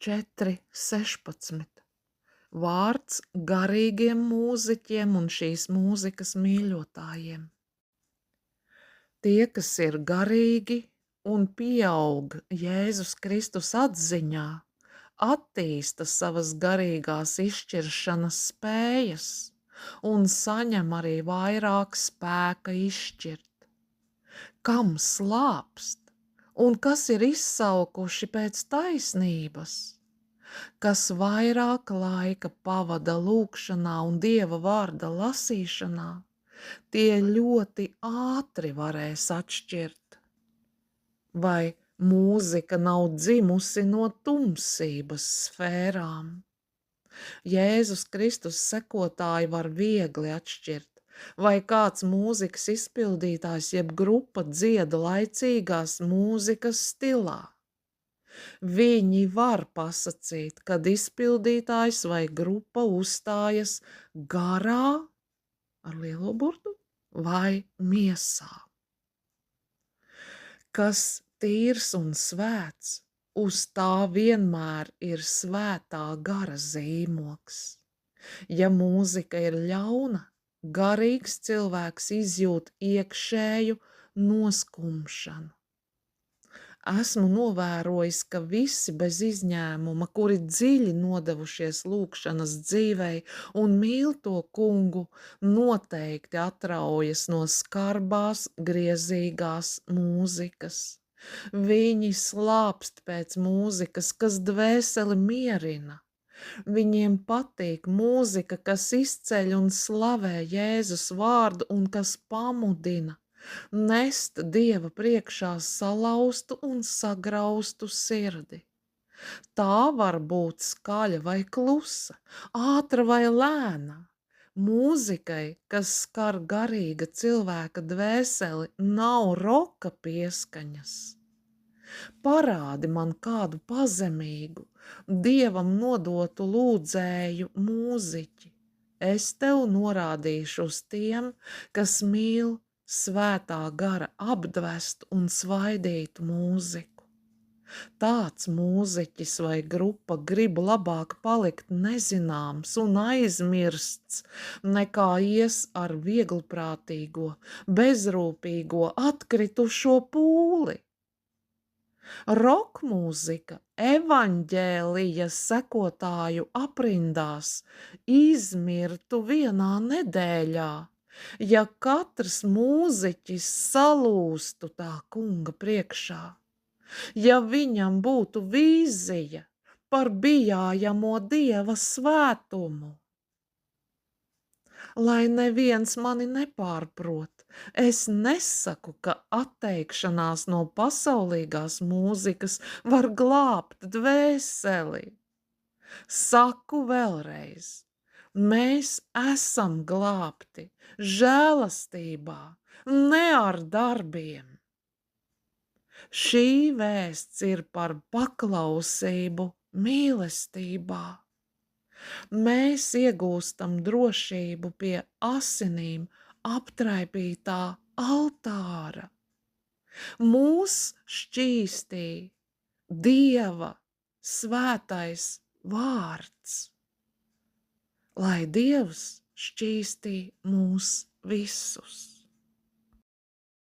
4:16. Vārds garīgiem mūziķiem un šīs mūzikas mīļotājiem. Tie, kas ir garīgi un pieaug Jēzus Kristus atziņā, attīsta savas garīgās izšķiršanas spējas un saņem arī vairāk spēka izšķirt. Kam slāpst un kas ir izsalkuši pēc taisnības, kas vairāk laika pavada lūgšanā un Dieva vārda lasīšanā, tie ļoti ātri varēs atšķirt, vai mūzika nav dzimusi no tumsības sfērām. Jēzus Kristus sekotāji var viegli atšķirt, vai kāds mūzikas izpildītājs jeb grupa dzieda laicīgās mūzikas stilā. Viņi var pasacīt, kad izpildītājs vai grupa uzstājas garā, ar lielo burtu, vai miesā. Kas tīrs un svēts, uz tā vienmēr ir svētā gara zīmogs. Ja mūzika ir ļauna, garīgs cilvēks izjūt iekšēju noskumšanu. Esmu novērojis, ka visi bez izņēmuma, kuri dziļi nodevušies lūgšanas dzīvei un mīl to kungu, noteikti atraujas no skarbās, griezīgās mūzikas. Viņi slāpst pēc mūzikas, kas dvēseli mierina. Viņiem patīk mūzika, kas izceļ un slavē Jēzus vārdu un kas pamudina nest Dieva priekšā salauztu un sagraustu sirdi. Tā var būt skaļa vai klusa, ātra vai lēna. Mūzikai, kas skar garīga cilvēka dvēseli, nav roka pieskaņas. Parādi man kādu pazemīgu, Dievam nodotu lūdzēju mūziķi. Es tev norādīšu uz tiem, kas mīl svētā gara apdvestu un svaidītu mūziku. Tāds mūziķis vai grupa grib labāk palikt nezināms un aizmirsts, nekā ies ar vieglprātīgo, bezrūpīgo, atkritušo pūli. Rokmūzika evaņģēlijas sekotāju aprindās izmirtu vienā nedēļā, ja katrs mūziķis salūstu tā kunga priekšā, ja viņam būtu vīzija par bijājamo Dieva svētumu. Lai neviens mani nepārprot, es nesaku, ka atteikšanās no pasaulīgās mūzikas var glābt dvēseli. Saku vēlreiz, mēs esam glābti žēlastībā, ne ar darbiem. Šī vēsts ir par paklausību mīlestībā. Mēs iegūstam drošību pie asinīm aptraipītā altāra. Mūs šķīstī Dieva svētais vārds, lai Dievs šķīstī mūs visus.